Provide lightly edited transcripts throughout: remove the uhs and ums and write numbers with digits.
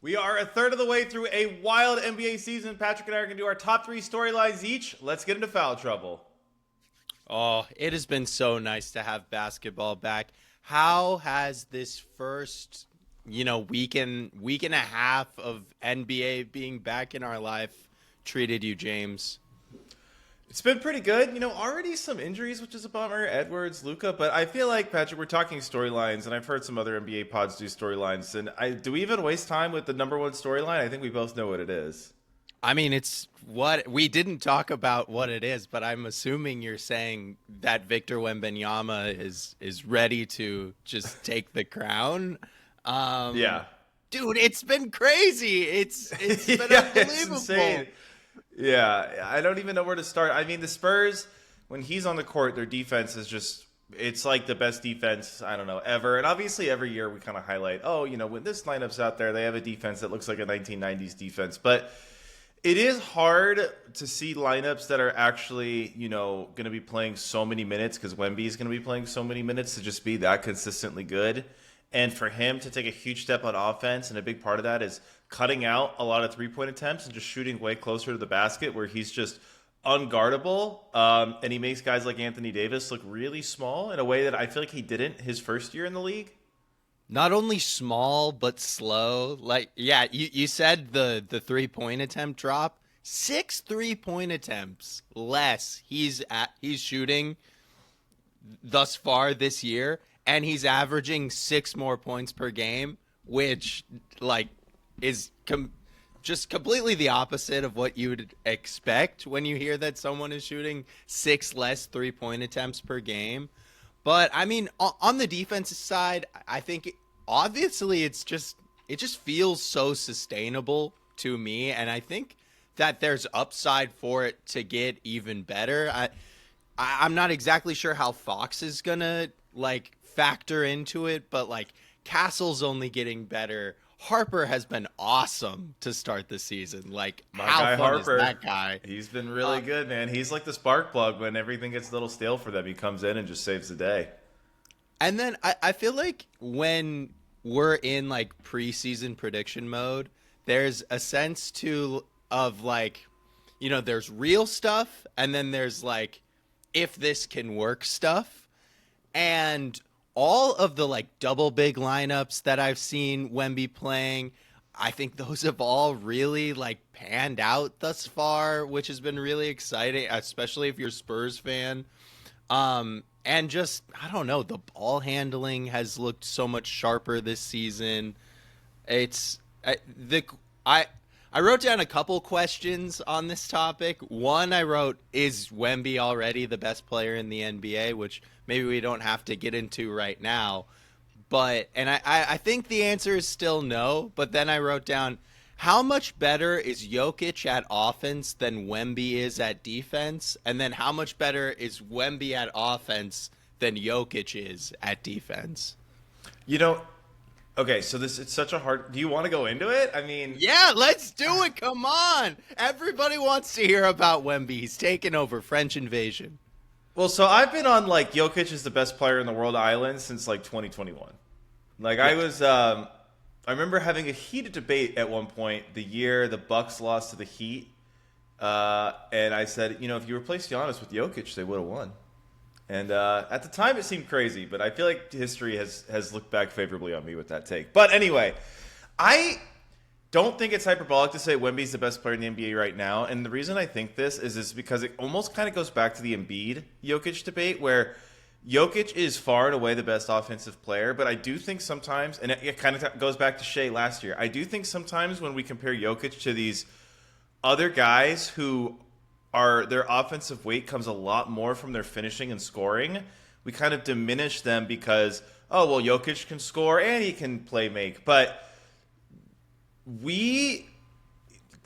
We are a third of the way through a wild NBA season. Patrick and I are going to do our top 3 storylines each. Let's get into foul trouble. Oh, it has been so nice to have basketball back. How has this first, week and a half of NBA being back in our life treated you, James? It's been pretty good. Already some injuries, which is a bummer. Edwards, Luka. But I feel like, Patrick, we're talking storylines, and I've heard some other NBA pods do storylines. And do we even waste time with the number one storyline? I think we both know what it is. I mean, it's what we didn't talk about what it is, but I'm assuming you're saying that Victor Wembanyama is ready to just take the crown. Yeah. Dude, it's been crazy. It's been yeah, unbelievable. It's insane. Yeah, I don't even know where to start. I mean, the Spurs, when he's on the court, their defense is just, it's like the best defense, I don't know, ever. And obviously every year we kind of highlight, when this lineup's out there, they have a defense that looks like a 1990s defense. But it is hard to see lineups that are actually, going to be playing so many minutes, because Wemby is going to be playing so many minutes, to just be that consistently good. And for him to take a huge step on offense, and a big part of that is cutting out a lot of three-point attempts and just shooting way closer to the basket, where he's just unguardable. And he makes guys like Anthony Davis look really small in a way that I feel like he didn't his first year in the league. Not only small, but slow. You said the three-point attempt drop. 6 3-point attempts less he's shooting thus far this year, and he's averaging 6 more points per game, which is just completely the opposite of what you would expect when you hear that someone is shooting 6 less 3-point attempts per game. But I mean, on the defensive side, I think obviously it just feels so sustainable to me, and I think that there's upside for it to get even better. I'm not exactly sure how Fox is gonna factor into it, but Castle's only getting better. Harper has been awesome to start the season. My how guy fun Harper, is that guy? He's been really good, man. He's like the spark plug. When everything gets a little stale for them, he comes in and just saves the day. And then I feel like when we're in preseason prediction mode, there's a sense of there's real stuff, and then there's if this can work stuff. And all of the double big lineups that I've seen Wemby playing, I think those have all really panned out thus far, which has been really exciting, especially if you're a Spurs fan. And just, I don't know, the ball handling has looked so much sharper this season. I wrote down a couple questions on this topic. One, I wrote, is Wemby already the best player in the NBA? Which maybe we don't have to get into right now. And I think the answer is still no. But then I wrote down, how much better is Jokic at offense than Wemby is at defense? And then how much better is Wemby at offense than Jokic is at defense? Okay, so it's such a hard... Do you want to go into it? I mean... Yeah, let's do it. Come on. Everybody wants to hear about Wemby. He's taken over. French invasion. Well, so I've been on, Jokic is the best player in the world island since, 2021. I remember having a heated debate at one point the year the Bucks lost to the Heat. And I said, if you replace Giannis with Jokic, they would have won. And at the time, it seemed crazy, but I feel like history has looked back favorably on me with that take. But anyway, I don't think it's hyperbolic to say Wemby's the best player in the NBA right now. And the reason I think this is because it almost kind of goes back to the Embiid-Jokic debate, where Jokic is far and away the best offensive player. But I do think sometimes, and it kind of goes back to Shea last year, I do think sometimes when we compare Jokic to these other guys who their offensive weight comes a lot more from their finishing and scoring, we kind of diminish them because, Jokic can score and he can play make. But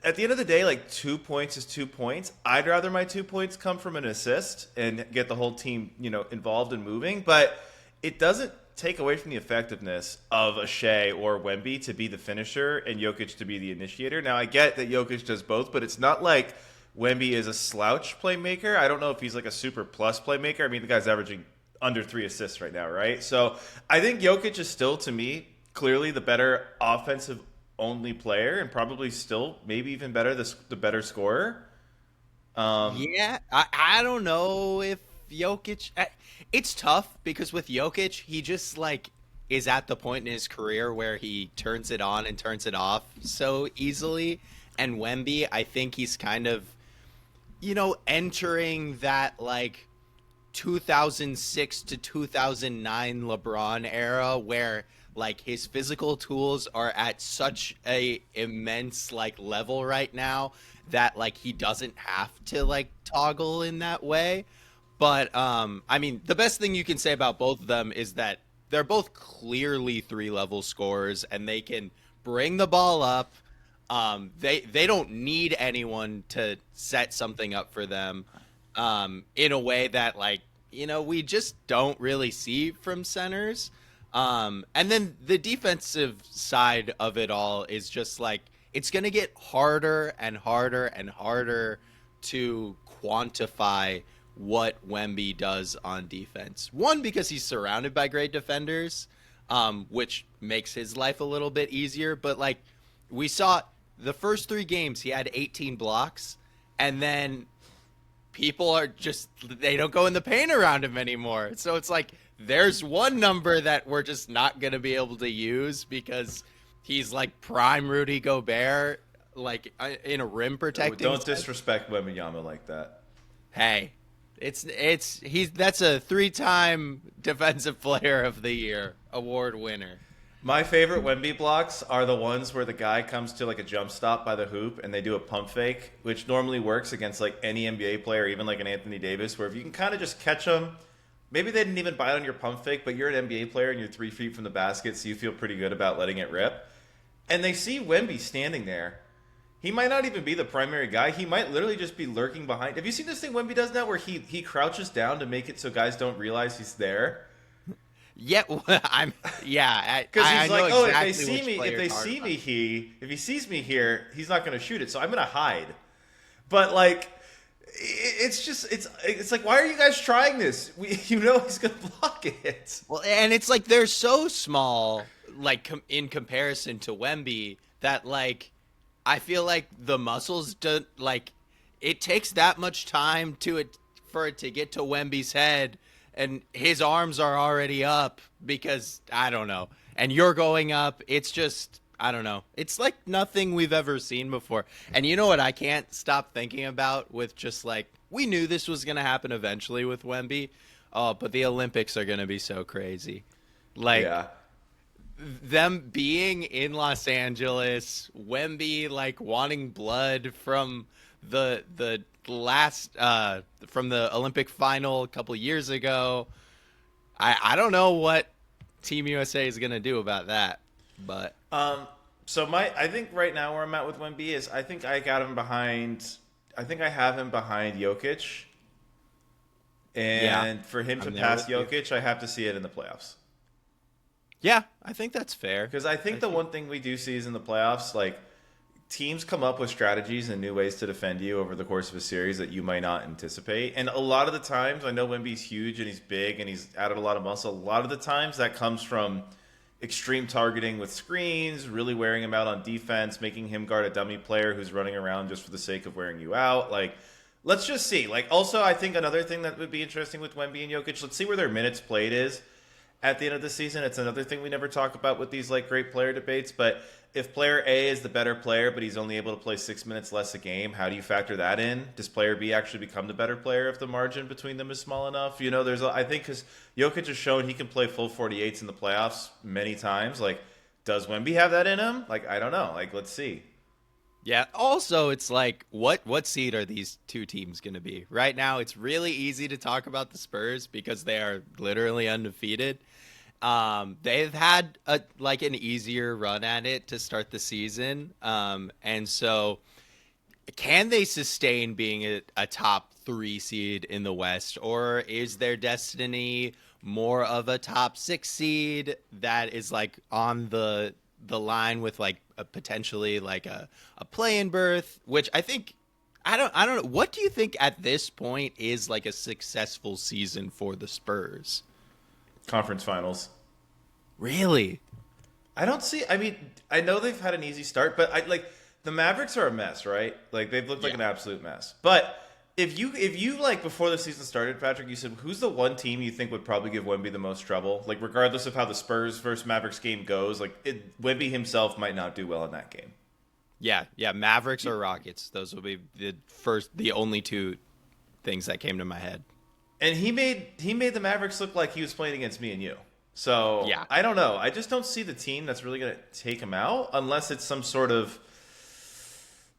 at the end of the day, 2 points is 2 points. I'd rather my 2 points come from an assist and get the whole team, involved and moving. But it doesn't take away from the effectiveness of a Shea or Wemby to be the finisher and Jokic to be the initiator. Now, I get that Jokic does both, but it's not like Wemby is a slouch playmaker. I don't know if he's a super plus playmaker. I mean, the guy's averaging under 3 assists right now, right? So I think Jokic is still, to me, clearly the better offensive only player and probably still maybe even better the better scorer. Yeah, I don't know if Jokic. It's tough because with Jokic, he just like is at the point in his career where he turns it on and turns it off so easily. And Wemby, I think he's kind of, entering that like 2006 to 2009 LeBron era where like his physical tools are at such a immense like level right now that like he doesn't have to like toggle in that way. But I mean, the best thing you can say about both of them is that they're both clearly three-level scorers and they can bring the ball up. They don't need anyone to set something up for them in a way that like we just don't really see from centers. And then the defensive side of it all is just like it's going to get harder and harder and harder to quantify what Wemby does on defense. One, because he's surrounded by great defenders, which makes his life a little bit easier. But like we saw the first 3 games, he had 18 blocks, and then people are just, they don't go in the paint around him anymore. So it's like there's one number that we're just not going to be able to use because he's like prime Rudy Gobert, like in a rim protecting. Don't disrespect Wembanyama like that. Hey, that's a 3-time Defensive Player of the Year award winner. My favorite Wemby blocks are the ones where the guy comes to like a jump stop by the hoop and they do a pump fake, which normally works against like any NBA player, even like an Anthony Davis, where if you can kind of just catch them, maybe they didn't even bite on your pump fake, but you're an NBA player and you're 3 feet from the basket, so you feel pretty good about letting it rip. And they see Wemby standing there. He might not even be the primary guy. He might literally just be lurking behind. Have you seen this thing Wemby does now where he crouches down to make it so guys don't realize he's there? Yeah, because he's I like, know if they exactly see me, if he sees me here, he's not going to shoot it, so I'm going to hide. But like, it's like, why are you guys trying this? He's going to block it. Well, and it's like they're so small, like in comparison to Wemby, that like I feel like the muscles don't like it takes that much time for it to get to Wemby's head. And his arms are already up because, I don't know. And you're going up. It's just, I don't know. It's like nothing we've ever seen before. And you know what I can't stop thinking about with just like, we knew this was going to happen eventually with Wemby. Oh, but the Olympics are going to be so crazy. Like, yeah. Them being in Los Angeles, Wemby like wanting blood from the last from the Olympic final a couple years ago. I don't know what Team USA is gonna do about that, but so I think right now where I'm at with Wemby is I think I have him behind Jokic, and for him to pass Jokic, I have to see it in the playoffs. Yeah, I think that's fair. Because I think the one thing we do see is in the playoffs, like, teams come up with strategies and new ways to defend you over the course of a series that you might not anticipate. And a lot of the times, I know Wemby's huge and he's big and he's added a lot of muscle. A lot of the times that comes from extreme targeting with screens, really wearing him out on defense, making him guard a dummy player who's running around just for the sake of wearing you out. Like, let's just see. Like, also, I think another thing that would be interesting with Wemby and Jokic, let's see where their minutes played is at the end of the season. It's another thing we never talk about with these like great player debates, but if player A is the better player but he's only able to play 6 minutes less a game, how do you factor that in? Does player B actually become the better player if the margin between them is small enough? I think because Jokic has shown he can play full 48s in the playoffs many times. Like, does Wemby have that in him? Like, I don't know. Like, let's see. Yeah. Also, it's like, what seed are these two teams going to be? Right now, it's really easy to talk about the Spurs because they are literally undefeated. They've had an easier run at it to start the season. And so can they sustain being a top 3 seed in the West, or is their destiny more of a top 6 seed that is like on the line with like a potentially like a play-in berth, which I think, I don't know. What do you think at this point is like a successful season for the Spurs? Conference finals. Really? I don't see. I mean, I know they've had an easy start, but the Mavericks are a mess, right? Like they've looked like Yeah. an absolute mess. But if you like before the season started, Patrick, you said who's the one team you think would probably give Wemby the most trouble? Like regardless of how the Spurs versus Mavericks game goes, Wemby himself might not do well in that game. Yeah, Mavericks or Rockets. Those will be the only two things that came to my head. And he made the Mavericks look like he was playing against me and you. So Yeah. I don't know. I just don't see the team that's really going to take him out unless it's some sort of.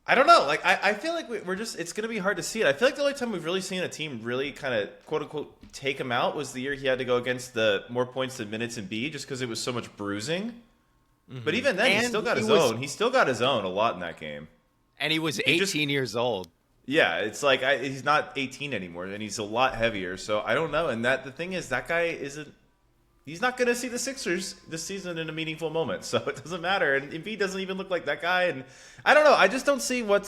I don't know. Like I feel like we're just. It's going to be hard to see it. I feel like the only time we've really seen a team really kind of quote unquote take him out was the year he had to go against the more points than minutes and B, just because it was so much bruising. But even then, he still got his own. He still got his own a lot in that game. And he was 18 years old. Yeah, it's like he's not 18 anymore, and he's a lot heavier. So I don't know. And the thing is, that guy isn't. He's not going to see the Sixers this season in a meaningful moment, so it doesn't matter. And Embiid doesn't even look like that guy. And I don't know. I just don't see where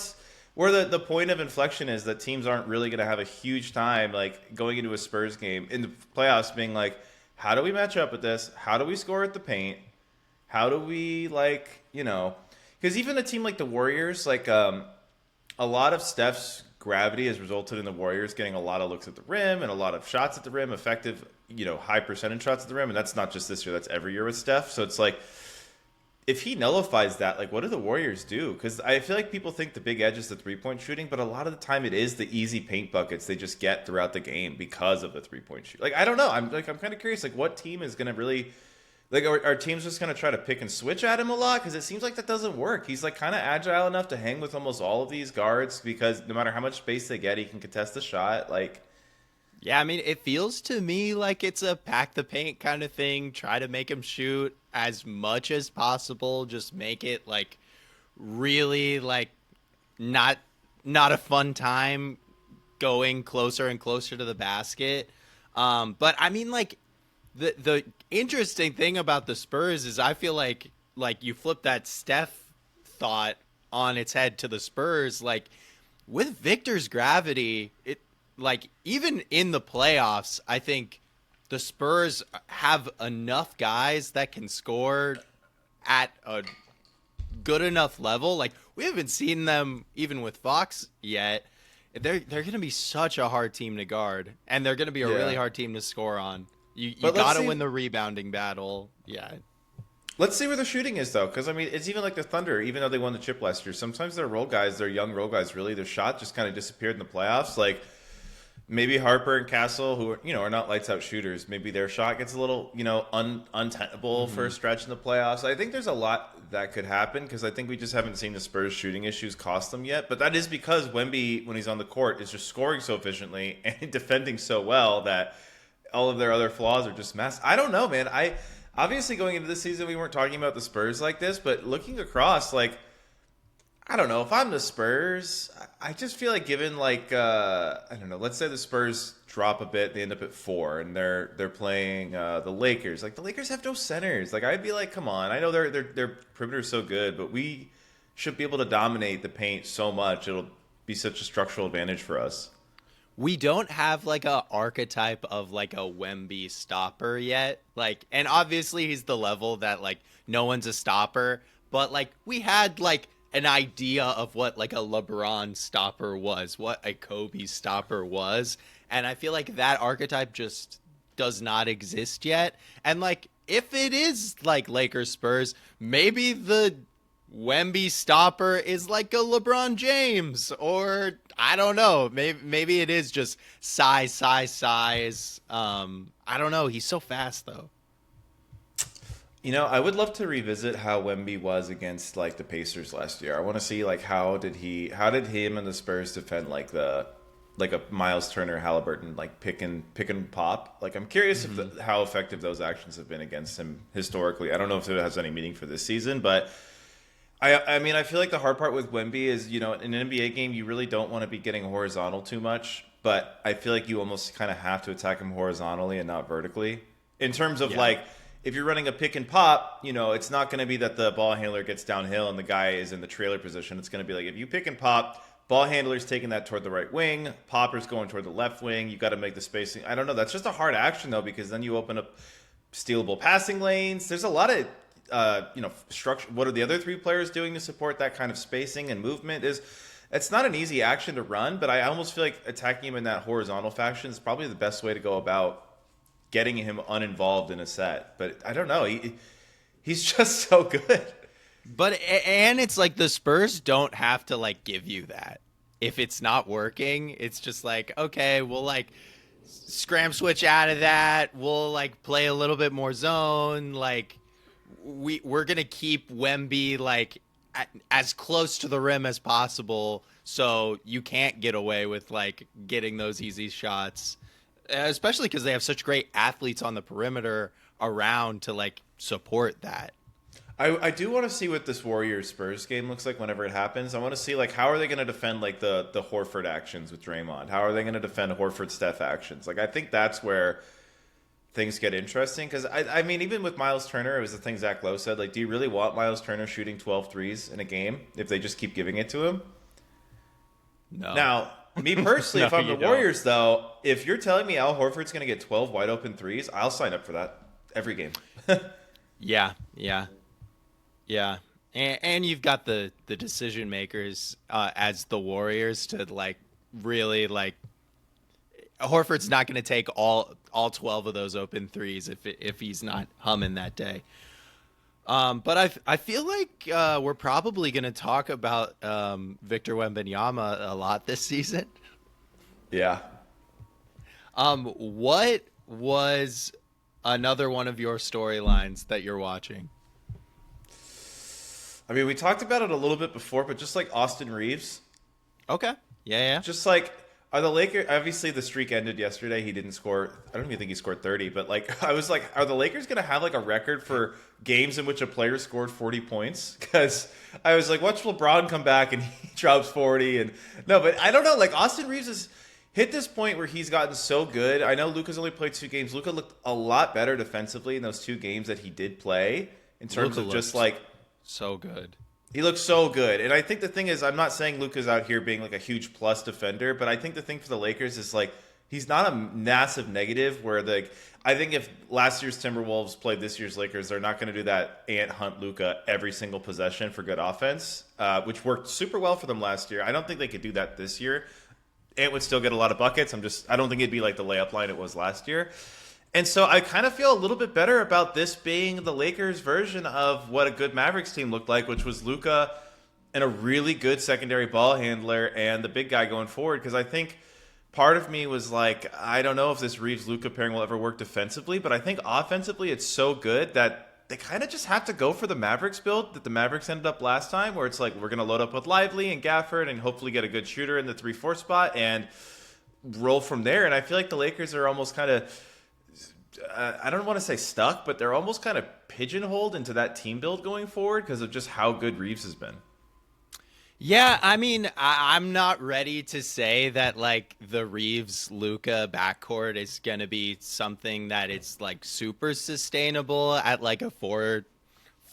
the point of inflection is that teams aren't really going to have a huge time like going into a Spurs game in the playoffs, being like, how do we match up with this? How do we score at the paint? How do we because even a team like the Warriors, a lot of Steph's gravity has resulted in the Warriors getting a lot of looks at the rim and a lot of shots at the rim, effective, high percentage shots at the rim. And that's not just this year, that's every year with Steph. So it's like, if he nullifies that, like, what do the Warriors do? Because I feel like people think the big edge is the three-point shooting, but a lot of the time it is the easy paint buckets they just get throughout the game because of the three-point shoot. Like, I don't know. I'm kind of curious, like, what team is going to really... Like, are teams just going to try to pick and switch at him a lot? Because it seems like that doesn't work. He's, like, kind of agile enough to hang with almost all of these guards because no matter how much space they get, he can contest the shot. Like, Yeah, I mean, it feels to me like it's a pack the paint kind of thing. Try to make him shoot as much as possible. Just make it, like, really, like, not a fun time going closer and closer to the basket. But, I mean, like, the interesting thing about the Spurs is I feel like you flip that Steph thought on its head to the Spurs, like with Victor's gravity, it like even in the playoffs, I think the Spurs have enough guys that can score at a good enough level. Like we haven't seen them even with Fox yet. They're going to be such a hard team to guard, and they're going to be a really hard team to score on. You got to win the rebounding battle. Yeah. Let's see where the shooting is, though, because, I mean, it's even like the Thunder, even though they won the chip last year. Sometimes their role guys, their young role guys, really, their shot just kind of disappeared in the playoffs. Like, maybe Harper and Castle, who are not lights-out shooters, maybe their shot gets a little, untenable for a stretch in the playoffs. I think there's a lot that could happen, because I think we just haven't seen the Spurs shooting issues cost them yet. But that is because Wemby, when he's on the court, is just scoring so efficiently and defending so well that all of their other flaws are just masked. I don't know, man. Obviously going into this season, we weren't talking about the Spurs like this, but looking across, like, I don't know. If I'm the Spurs, I just feel like given, like, I don't know, let's say the Spurs drop a bit, they end up at 4, and they're playing the Lakers. Like, the Lakers have no centers. Like, I'd be like, come on. I know their perimeter is so good, but we should be able to dominate the paint so much. It'll be such a structural advantage for us. We don't have like a archetype of like a Wemby stopper yet. Like, and obviously he's the level that like no one's a stopper, but like we had like an idea of what like a LeBron stopper was, what a Kobe stopper was. And I feel like that archetype just does not exist yet. And like, if it is like Lakers Spurs, maybe the Wemby stopper is like a LeBron James, or I don't know. Maybe it is just size. I don't know. He's so fast though. I would love to revisit how Wemby was against like the Pacers last year. I want to see like how did him and the Spurs defend like a Miles Turner, Halliburton, like pick and pop. Like I'm curious if how effective those actions have been against him historically. I don't know if it has any meaning for this season, but I mean, I feel like the hard part with Wemby is, in an NBA game, you really don't want to be getting horizontal too much, but I feel like you almost kind of have to attack him horizontally and not vertically. In terms of like, if you're running a pick and pop, it's not going to be that the ball handler gets downhill and the guy is in the trailer position. It's going to be like, if you pick and pop, ball handler's taking that toward the right wing, popper's going toward the left wing, you got to make the spacing. I don't know. That's just a hard action, though, because then you open up stealable passing lanes. There's a lot of structure. What are the other three players doing to support that kind of spacing and movement? It's not an easy action to run, but I almost feel like attacking him in that horizontal fashion is probably the best way to go about getting him uninvolved in a set. But I don't know. He's just so good. But and it's like the Spurs don't have to like give you that. If it's not working, it's just like, okay, we'll like scram switch out of that. We'll like play a little bit more zone. Like we're gonna keep Wemby like as close to the rim as possible, so you can't get away with like getting those easy shots, especially because they have such great athletes on the perimeter around to like support that. I do want to see what this Warriors Spurs game looks like whenever it happens. I want to see like how are they going to defend like the Horford actions with Draymond? How are they going to defend Horford Steph actions? Like I think that's where things get interesting because I mean even with Miles Turner, it was the thing Zach Lowe said. Like, do you really want Miles Turner shooting 12 threes in a game if they just keep giving it to him? No. Now, me personally, No, if I'm the you don't. Warriors though, if you're telling me Al Horford's going to get 12 wide open threes, I'll sign up for that every game. Yeah. And you've got the decision makers as the Warriors to like really like Horford's not going to take all 12 of those open threes if he's not humming that day. But I feel like we're probably going to talk about Victor Wembanyama a lot this season. Yeah. What was another one of your storylines that you're watching? I mean, we talked about it a little bit before, but just like Austin Reeves. Okay. Yeah. Just like, are the Lakers, obviously the streak ended yesterday. He didn't score, I don't even think he scored 30, but like, I was like, are the Lakers going to have like a record for games in which a player scored 40 points? Because I was like, watch LeBron come back and he drops 40. And no, but I don't know. Like, Austin Reeves has hit this point where he's gotten so good. I know Luka's only played 2 games. Luka looked a lot better defensively in those 2 games that he did play in terms of just like, so good. he looks so good. And I think the thing is, I'm not saying Luka's out here being like a huge plus defender, but I think the thing for the Lakers is like, he's not a massive negative where I think if last year's Timberwolves played this year's Lakers, they're not going to do that Ant Hunt Luka every single possession for good offense, which worked super well for them last year. I don't think they could do that this year. Ant would still get a lot of buckets. I don't think it'd be like the layup line it was last year. And so I kind of feel a little bit better about this being the Lakers' version of what a good Mavericks team looked like, which was Luka and a really good secondary ball handler and the big guy going forward. Because I think part of me was like, I don't know if this Reeves-Luka pairing will ever work defensively, but I think offensively it's so good that they kind of just have to go for the Mavericks build that the Mavericks ended up last time, where it's like we're going to load up with Lively and Gafford and hopefully get a good shooter in the 3-4 spot and roll from there. And I feel like the Lakers are almost kind of... I don't want to say stuck, but they're almost kind of pigeonholed into that team build going forward because of just how good Reeves has been. Yeah, I mean, I'm not ready to say that like the Reeves-Luka backcourt is going to be something that it's like super sustainable at like a four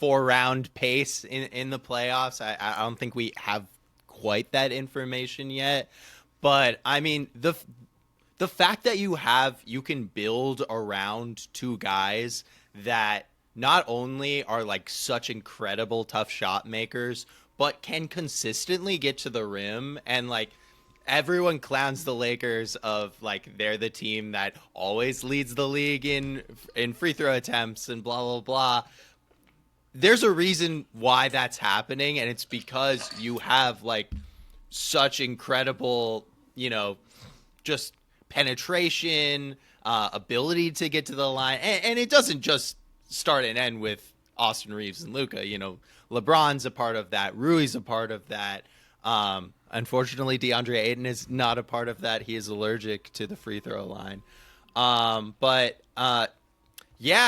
round pace in the playoffs. I don't think we have quite that information yet, but I mean the fact that you can build around 2 guys that not only are like such incredible tough shot makers, but can consistently get to the rim, and like everyone clowns the Lakers of like they're the team that always leads the league in free throw attempts and blah blah blah. There's a reason why that's happening, and it's because you have like such incredible, just penetration, ability to get to the line, and it doesn't just start and end with Austin Reeves and Luka. LeBron's a part of that. Rui's a part of that. Unfortunately, DeAndre Ayton is not a part of that. He is allergic to the free throw line. Yeah,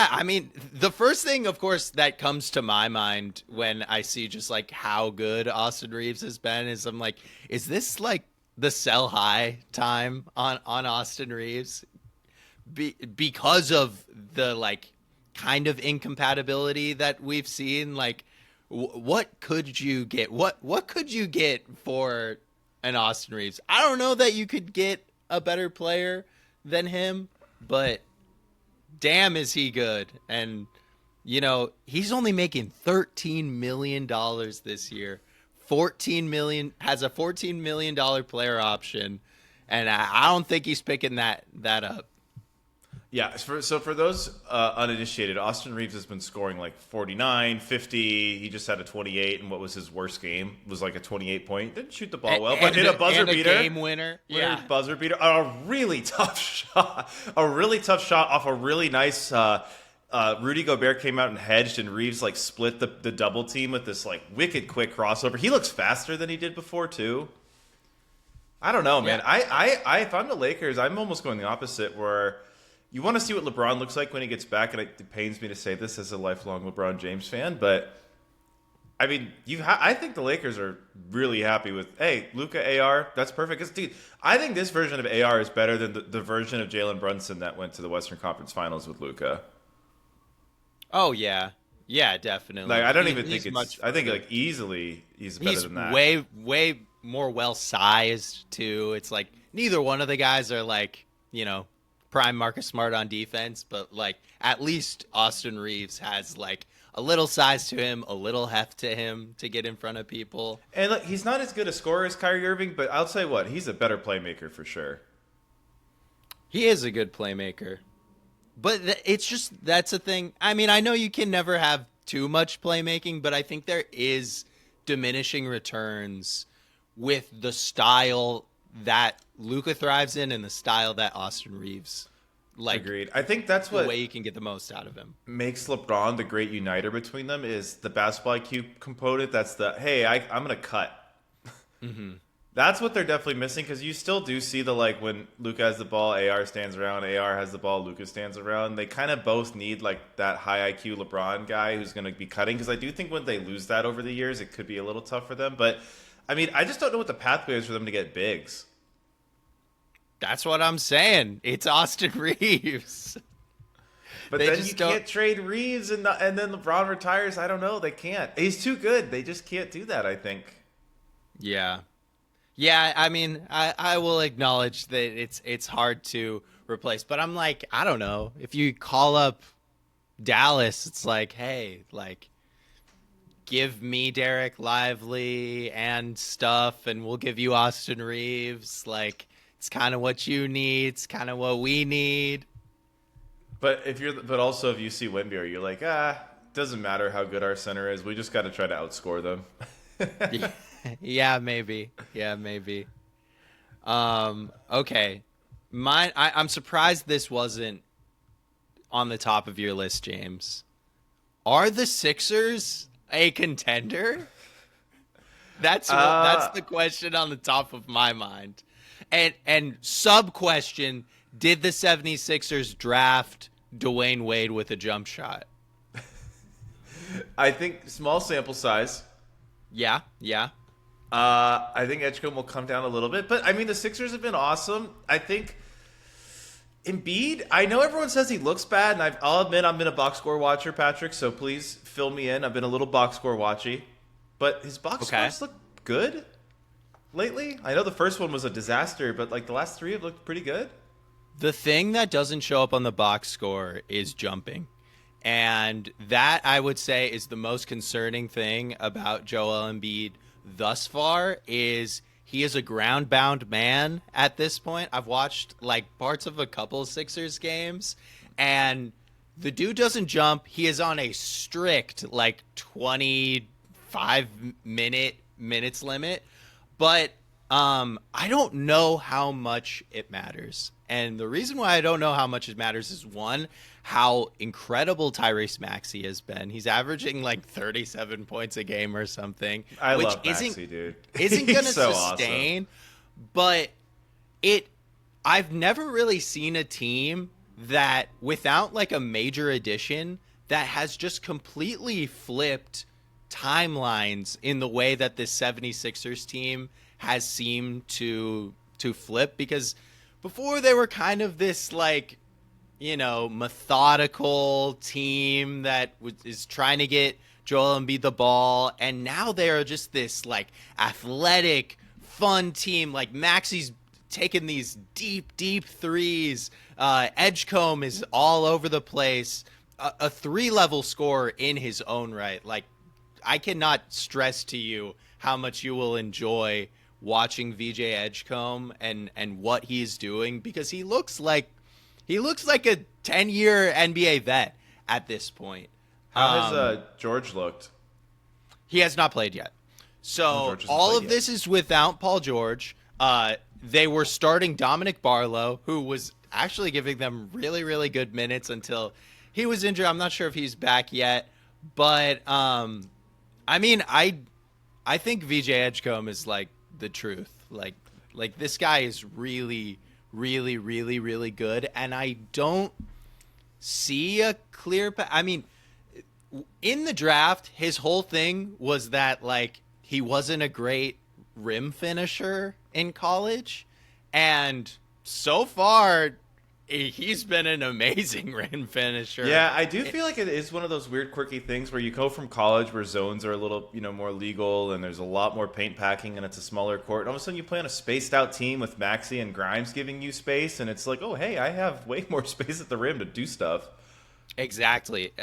I mean, the first thing, of course, that comes to my mind when I see just like how good Austin Reeves has been is I'm like, is this like the sell high time on Austin Reeves because of the like kind of incompatibility that we've seen? Like, what could you get? What could you get for an Austin Reeves? I don't know that you could get a better player than him, but damn is he good. And he's only making $13 million this year. 14 million has a $14 million player option, and I don't think he's picking that up. Yeah, so for those uninitiated, Austin Reeves has been scoring like 49, 50. He just had a 28, and what was his worst game? It was like a 28 point. Didn't shoot the ball well, but hit a buzzer beater. Game winner. Yeah. Buzzer beater. A really tough shot. A really tough shot off a really nice Rudy Gobert came out and hedged, and Reeves like split the double team with this like wicked quick crossover. He looks faster than he did before too. I don't know, man. Yeah. I if I'm the Lakers, I'm almost going the opposite where you want to see what LeBron looks like when he gets back, and it pains me to say this as a lifelong LeBron James fan, but I mean, I think the Lakers are really happy with, hey, Luka AR, that's perfect. 'Cause, dude, I think this version of AR is better than the version of Jalen Brunson that went to the Western Conference Finals with Luka. Oh yeah, yeah, definitely. Like I don't even think it's. I think like easily he's better than that. Way more well sized too. It's like neither one of the guys are like prime Marcus Smart on defense, but like at least Austin Reeves has like a little size to him, a little heft to him to get in front of people. And look, he's not as good a scorer as Kyrie Irving, but I'll tell you what, he's a better playmaker for sure. He is a good playmaker. But it's just, that's the thing. I mean, I know you can never have too much playmaking, but I think there is diminishing returns with the style that Luka thrives in and the style that Austin Reeves agreed. I think that's what the way you can get the most out of him makes LeBron the great uniter between them is the basketball IQ component. That's the hey, I'm gonna cut. Mm-hmm. That's what they're definitely missing because you still do see the like when Luka has the ball, AR stands around. AR has the ball, Luka stands around. They kind of both need like that high IQ LeBron guy who's going to be cutting because I do think when they lose that over the years, it could be a little tough for them. But I mean, I just don't know what the pathway is for them to get bigs. That's what I'm saying. It's Austin Reeves. But then you can't trade Reeves and then LeBron retires. I don't know. They can't. He's too good. They just can't do that, I think. Yeah. Yeah, I mean, I will acknowledge that it's hard to replace. But I'm like, I don't know. If you call up Dallas, it's like, hey, like, give me Derek Lively and stuff, and we'll give you Austin Reeves. Like, it's kind of what you need. It's kind of what we need. But also if you see Wemby, you're like, doesn't matter how good our center is. We just got to try to outscore them. Yeah, maybe. Okay. I'm surprised this wasn't on the top of your list, James. Are the Sixers a contender? That's the question on the top of my mind. And sub question, did the 76ers draft Dwayne Wade with a jump shot? I think small sample size. Yeah. I think Edgecombe will come down a little bit. But, I mean, the Sixers have been awesome. I think Embiid, I know everyone says he looks bad, and I'll admit I've been a box score watcher, Patrick, so please fill me in. I've been a little box score watchy. But his box scores look good lately. I know the first one was a disaster, but, like, the last three have looked pretty good. The thing that doesn't show up on the box score is jumping. And that, I would say, is the most concerning thing about Joel Embiid thus far is he is a ground-bound man at this point. I've watched like parts of a couple Sixers games, and the dude doesn't jump. He is on a strict like 25 minutes limit, but I don't know how much it matters. And the reason why I don't know how much it matters is one, how incredible Tyrese Maxey has been. He's averaging like 37 points a game or something. I love Maxey, dude. Isn't going to so sustain, awesome. But I've never really seen a team that without like a major addition that has just completely flipped timelines in the way that this 76ers team has seemed to flip, because before they were kind of this like, methodical team that is trying to get Joel Embiid the ball, and now they are just this like athletic, fun team. Like Maxey's taking these deep threes. Edgecombe is all over the place. a 3-level scorer in his own right. Like, I cannot stress to you how much you will enjoy watching VJ Edgecombe and what he's doing, because he looks like a 10-year NBA vet at this point. How has George looked? He has not played yet. So all of this is without Paul George. They were starting Dominic Barlow, who was actually giving them really, really good minutes until he was injured. I'm not sure if he's back yet. But, I mean, I think VJ Edgecombe is, like, the truth. Like this guy is really, really, really, really good. And I don't see a clear path. I mean, in the draft, his whole thing was that, like, he wasn't a great rim finisher in college, and so far he's been an amazing rim finisher. Yeah, I do feel like it is one of those weird quirky things where you go from college where zones are a little, more legal and there's a lot more paint packing and it's a smaller court, and all of a sudden you play on a spaced out team with Maxey and Grimes giving you space, and it's like, oh hey, I have way more space at the rim to do stuff. Exactly.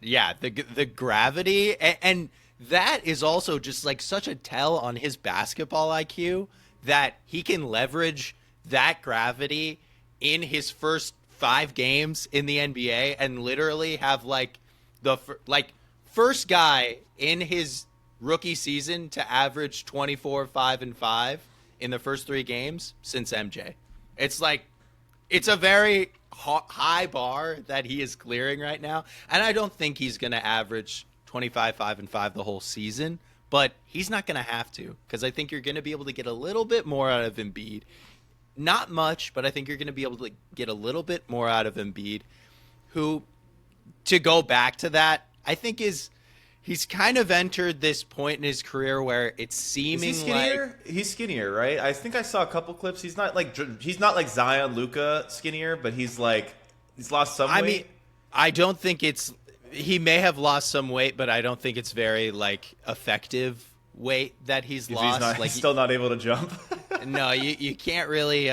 Yeah, the gravity, and that is also just like such a tell on his basketball IQ, that he can leverage that gravity in his first 5 games in the NBA and literally have like the first guy in his rookie season to average 24, 5, and 5 in the first 3 games since MJ. It's like, it's a very high bar that he is clearing right now, and I don't think he's going to average 25, 5, and 5 the whole season, but he's not going to have to, because I think you're going to be able to get a little bit more out of Embiid. Not much, but I think you're going to be able to get a little bit more out of Embiid, who, to go back to that, I think he's kind of entered this point in his career where it's seeming like he's skinnier, right? I think I saw a couple clips. He's not like Zion Luka skinnier, but he's lost some weight. I mean, I don't think he may have lost some weight, but I don't think it's very like effective weight that he's lost. He's still not able to jump. No, you can't really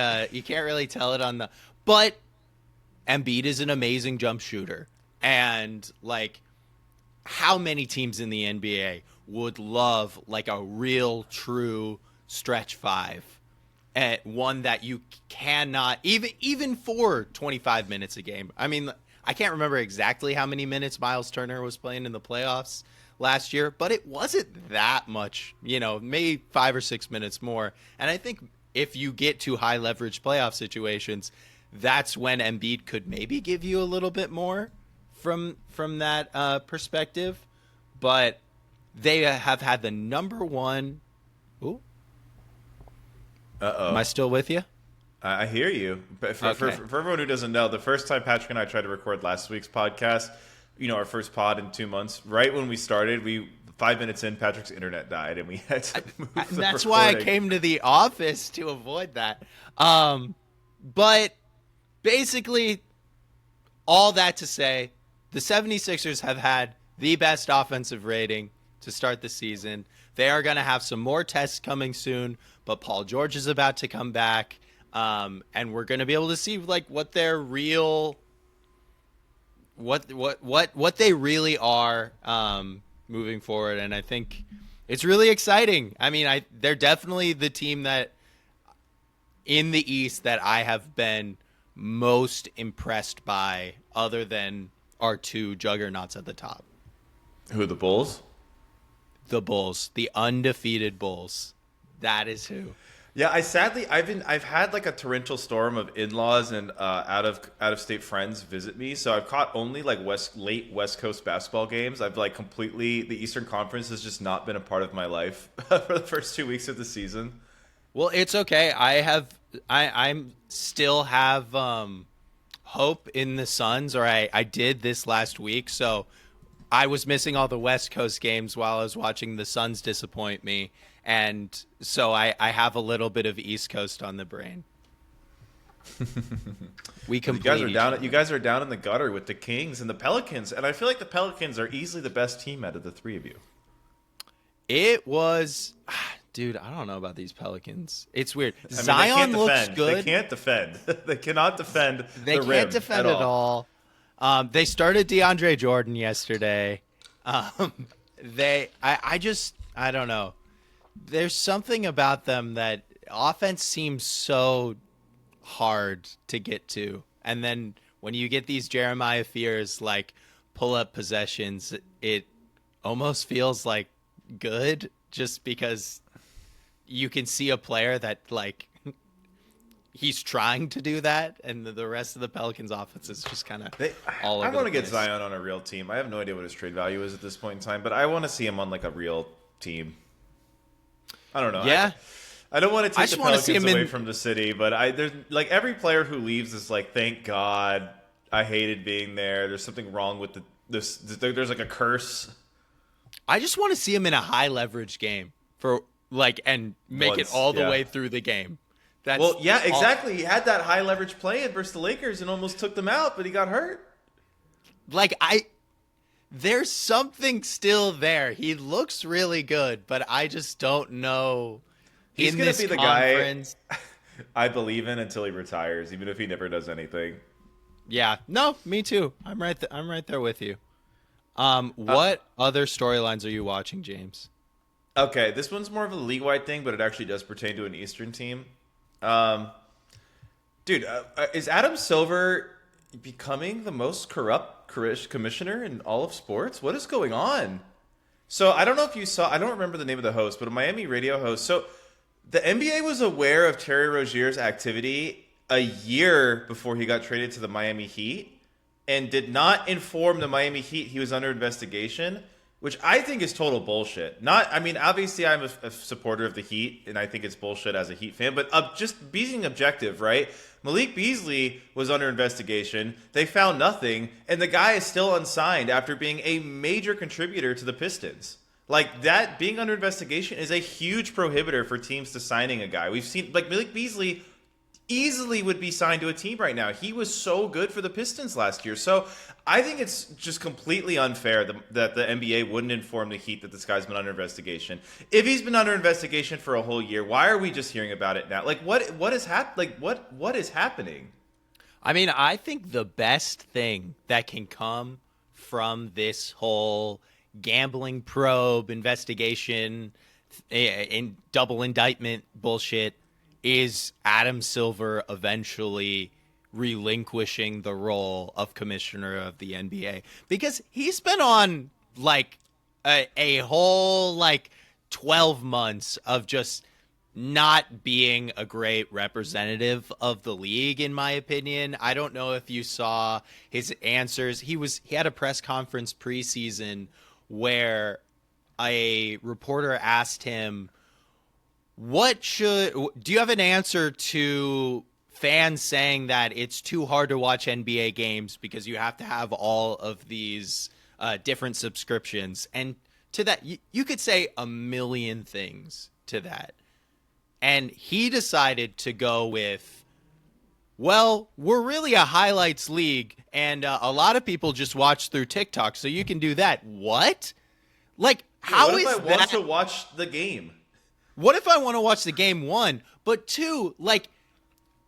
tell it on the. But Embiid is an amazing jump shooter, and like, how many teams in the NBA would love like a real true stretch 5, at one that you cannot even for 25 minutes a game. I mean, I can't remember exactly how many minutes Miles Turner was playing in the playoffs last year, but it wasn't that much, maybe 5 or 6 minutes more. And I think if you get to high leverage playoff situations, that's when Embiid could maybe give you a little bit more from that perspective. But they have had the number one. Ooh. Uh-oh. Am I still with you? I hear you. But for everyone who doesn't know, the first time Patrick and I tried to record last week's podcast, our first pod in 2 months, right when we started, 5 minutes in, Patrick's internet died, and we had to move the That's recording. why I came to the office to avoid that. But basically, all that to say, the 76ers have had the best offensive rating to start the season. They are going to have some more tests coming soon, but Paul George is about to come back, and we're going to be able to see like what their real, what they really are moving forward. And I think it's really exciting. I mean, they're definitely the team that in the East that I have been most impressed by, other than our 2 juggernauts at the top. Who, the Bulls? The Bulls, the undefeated Bulls. That is who. Yeah, I've had like a torrential storm of in-laws and out of state friends visit me, so I've caught only like late West Coast basketball games. I've like completely, the Eastern Conference has just not been a part of my life for the first 2 weeks of the season. Well, it's okay. I'm still have hope in the Suns, or I did this last week, so I was missing all the West Coast games while I was watching the Suns disappoint me. And so I have a little bit of East Coast on the brain. We complete. You guys are down in the gutter with the Kings and the Pelicans, and I feel like the Pelicans are easily the best team out of the 3 of you. It was, dude, I don't know about these Pelicans. It's weird. Zion looks good. They can't defend. They cannot defend. They the rim can't defend at at all. They started DeAndre Jordan yesterday. I don't know. There's something about them that offense seems so hard to get to. And then when you get these Jeremiah Fears, like, pull-up possessions, it almost feels like good just because you can see a player that, like, he's trying to do that, and the rest of the Pelicans offense is just kind of all over. I want to get place. Zion on a real team. I have no idea what his trade value is at this point in time, but I want to see him on like a real team. I don't know. Yeah. I don't want to take the Pelicans away in... from the city, but there's like every player who leaves is like, thank God, I hated being there. There's something wrong with this. There's like a curse. I just want to see him in a high leverage game and make it all the way through the game. Exactly. He had that high leverage play in versus the Lakers and almost took them out, but he got hurt. There's something still there. He looks really good, but I just don't know. He's going to be the guy I believe in until he retires, even if he never does anything. Yeah. No, me too. I'm right there with you. What other storylines are you watching, James? Okay, this one's more of a league-wide thing, but it actually does pertain to an Eastern team. Is Adam Silver becoming the most corrupt commissioner in all of sports? What is going on? So I don't know if you saw, I don't remember the name of the host, but a Miami radio host. So the NBA was aware of Terry Rozier's activity a year before he got traded to the Miami Heat and did not inform the Miami Heat he was under investigation, which I think is total bullshit. Obviously I'm a supporter of the Heat, and I think it's bullshit as a Heat fan, but just being objective, right? Malik Beasley was under investigation. They found nothing, and the guy is still unsigned after being a major contributor to the Pistons. Like, that being under investigation is a huge prohibitor for teams to signing a guy. We've seen, like, Malik Beasley easily would be signed to a team right now. He was so good for the Pistons last year. So I think it's just completely unfair that the NBA wouldn't inform the Heat that this guy's been under investigation. If he's been under investigation for a whole year, why are we just hearing about it now? Like, what is happening? I mean, I think the best thing that can come from this whole gambling probe investigation in double indictment bullshit is Adam Silver eventually relinquishing the role of commissioner of the NBA, because he's been on like a whole 12 months of just not being a great representative of the league, in my opinion. I don't know if you saw his answers. He had a press conference preseason where a reporter asked him, do you have an answer to fans saying that it's too hard to watch NBA games because you have to have all of these different subscriptions? And to that, you could say a million things to that. And he decided to go with, well, we're really a highlights league, and a lot of people just watch through TikTok, so you can do that. What? Like, how is that? What if I want to watch the game? What if I want to watch the game, one? But two,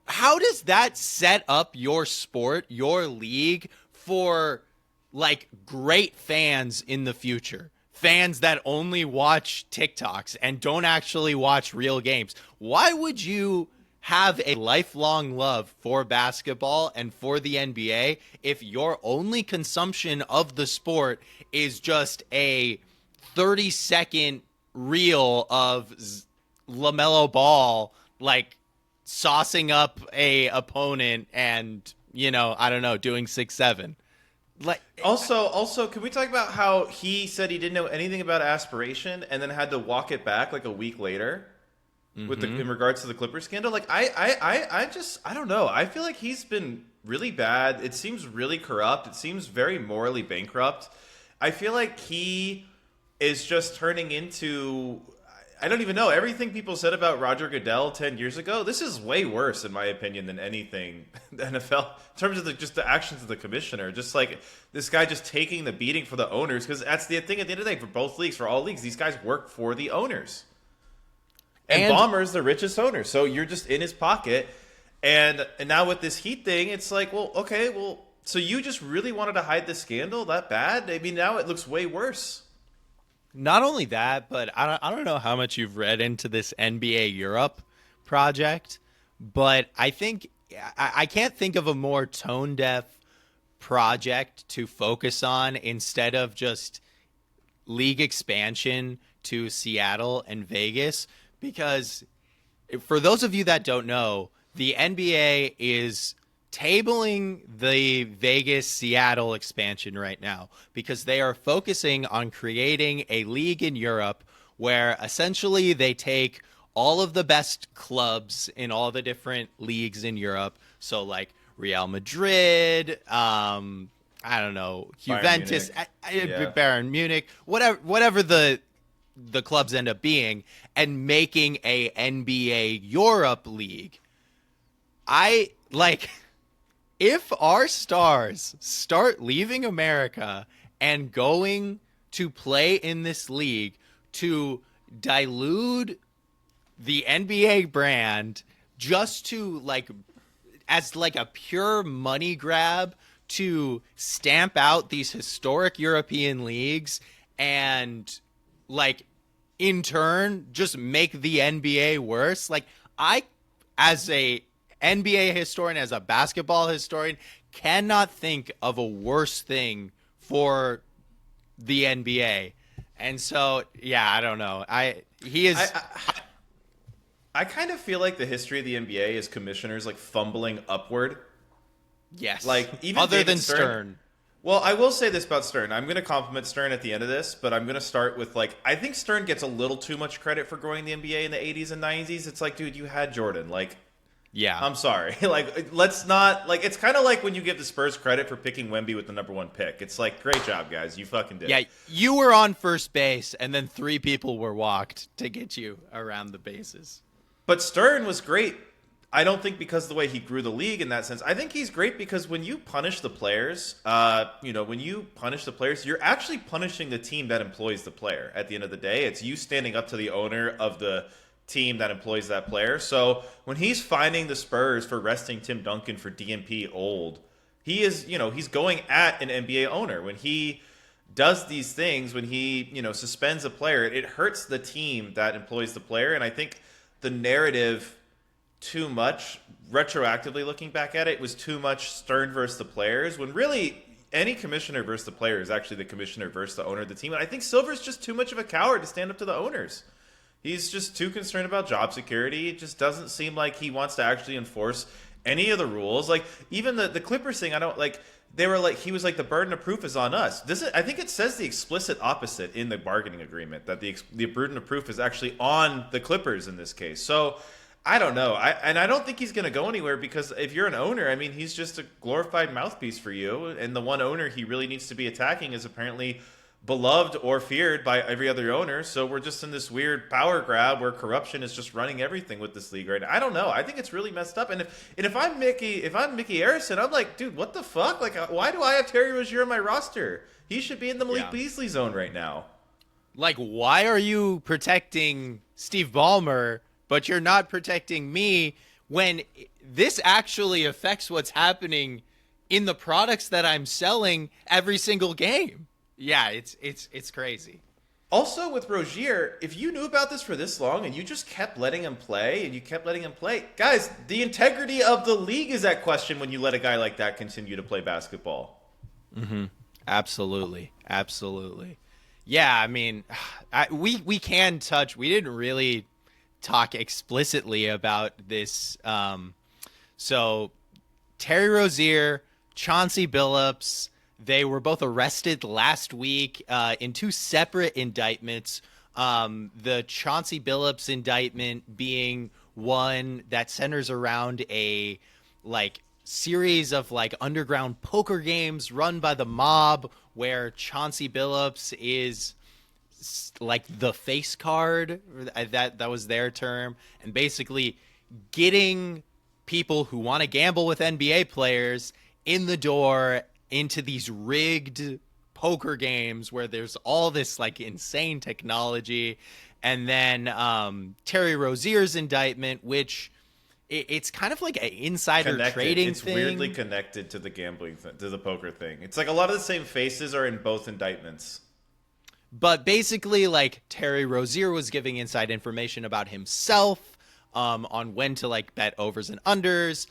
how does that set up your sport, your league, for, great fans in the future? Fans that only watch TikToks and don't actually watch real games. Why would you have a lifelong love for basketball and for the NBA if your only consumption of the sport is just a 30-second reel of LaMelo Ball saucing up a opponent and I don't know, doing 6'7"? Also, can we talk about how he said he didn't know anything about aspiration and then had to walk it back a week later in regards to the Clippers scandal? I don't know. I feel like he's been really bad. It seems really corrupt. It seems very morally bankrupt. I feel like he is just turning into, I don't even know, everything people said about Roger Goodell 10 years ago. This is way worse, in my opinion, than anything the NFL, in terms of the actions of the commissioner. Just this guy just taking the beating for the owners, because that's the thing at the end of the day for both leagues, for all leagues. These guys work for the owners. And Ballmer's the richest owner, so you're just in his pocket. And now with this Heat thing, it's So you just really wanted to hide the scandal that bad? I mean, now it looks way worse. Not only that, but I don't know how much you've read into this NBA Europe project, but I think I can't think of a more tone deaf project to focus on instead of just league expansion to Seattle and Vegas. Because for those of you that don't know, the NBA is tabling the Vegas Seattle expansion right now because they are focusing on creating a league in Europe where essentially they take all of the best clubs in all the different leagues in Europe. So like Real Madrid, I don't know, Juventus, Bayern Munich, whatever the clubs end up being, and making a NBA Europe league. If our stars start leaving America and going to play in this league to dilute the NBA brand just to as a pure money grab to stamp out these historic European leagues and in turn just make the NBA worse. I, as a NBA historian, as a basketball historian, cannot think of a worse thing for the NBA. And so, yeah, I don't know. I kind of feel like the history of the NBA is commissioners fumbling upward. Yes. Even other David than Stern. Well, I will say this about Stern. I'm going to compliment Stern at the end of this, but I'm going to start with I think Stern gets a little too much credit for growing the NBA in the 80s and 90s. It's dude, you had Jordan. Yeah. I'm sorry. Let's not it's kind of like when you give the Spurs credit for picking Wemby with the #1 pick. It's great job, guys. You fucking did. Yeah, you were on first base and then 3 people were walked to get you around the bases. But Stern was great. I don't think because of the way he grew the league in that sense. I think he's great because when you punish the players, you're actually punishing the team that employs the player. At the end of the day, it's you standing up to the owner of the team that employs that player. So when he's fining the Spurs for resting Tim Duncan for DNP old, he is, he's going at an NBA owner. When he does these things, when he, suspends a player, it hurts the team that employs the player. And I think the narrative too much, retroactively looking back at it, was too much Stern versus the players, when really any commissioner versus the player is actually the commissioner versus the owner of the team. And I think Silver's just too much of a coward to stand up to the owners. He's just too concerned about job security. It just doesn't seem like he wants to actually enforce any of the rules. Even the Clippers thing, I don't they were he was the burden of proof is on us. I think it says the explicit opposite in the bargaining agreement, that the burden of proof is actually on the Clippers in this case. So I don't know. I don't think he's going to go anywhere, because if you're an owner, I mean, he's just a glorified mouthpiece for you. And the one owner he really needs to be attacking is apparently beloved or feared by every other owner. So we're just in this weird power grab where corruption is just running everything with this league right now. I don't know. I think it's really messed up. And if I'm Mickey Arison, I'm dude, what the fuck? Why do I have Terry Rozier on my roster? He should be in the Malik Beasley zone right now. Why are you protecting Steve Ballmer, but you're not protecting me, when this actually affects what's happening in the products that I'm selling every single game? Yeah, it's crazy. Also with Rozier, if you knew about this for this long and you just kept letting him play, guys, the integrity of the league is at question when you let a guy like that continue to play basketball. Mm-hmm. Absolutely. Yeah, I mean, we can touch. We didn't really talk explicitly about this. So Terry Rozier, Chauncey Billups, they were both arrested last week in 2 separate indictments. The Chauncey Billups indictment being one that centers around a series of underground poker games run by the mob, where Chauncey Billups is the face card, that was their term, and basically getting people who want to gamble with NBA players in the door into these rigged poker games where there's all this insane technology. And then Terry Rozier's indictment, which it's kind of like an insider Connected. trading It's thing. weirdly connected to the gambling, to the poker thing. It's like a lot of the same faces are in both indictments. But basically, like, Terry Rozier was giving inside information about himself, on when to like bet overs and unders.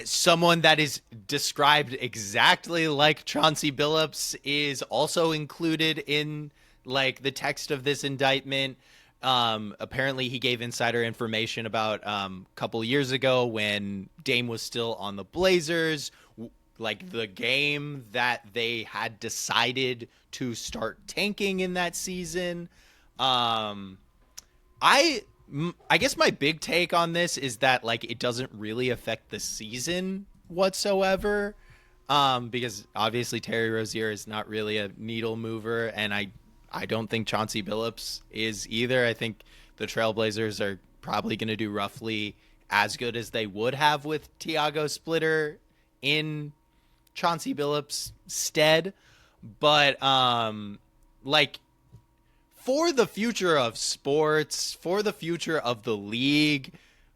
Someone that is described exactly like Chauncey Billups is also included in like the text of this indictment. Apparently he gave insider information about a couple years ago when Dame was still on the Blazers, like the game that they had decided to start tanking in that season. I guess my big take on this is that like it doesn't really affect the season whatsoever, because obviously Terry Rozier is not really a needle mover, and I don't think Chauncey Billups is either. I think the Trailblazers are probably going to do roughly as good as they would have with Tiago Splitter in Chauncey Billups' stead. But like, for the future of sports, for the future of the league,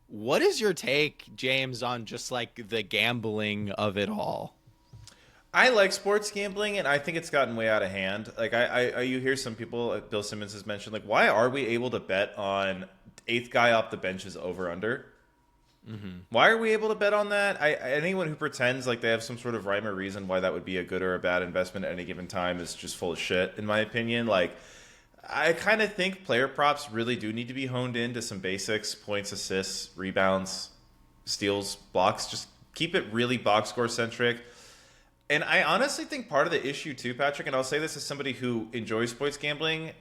what is your take, James, on just like the gambling of it all? I like sports gambling, and I think it's gotten way out of hand. Like you hear some people, Bill Simmons has mentioned, like, why are we able to bet on eighth guy off the bench's over under? Mm-hmm. Why are we able to bet on that? Anyone who pretends like they have some sort of rhyme or reason why that would be a good or a bad investment at any given time is just full of shit, in my opinion. Like, I kind of think player props really do need to be honed into some basics: points, assists, rebounds, steals, blocks. Just keep it really box score centric. And I honestly think part of the issue too, Patrick, and I'll say this as somebody who enjoys sports gambling,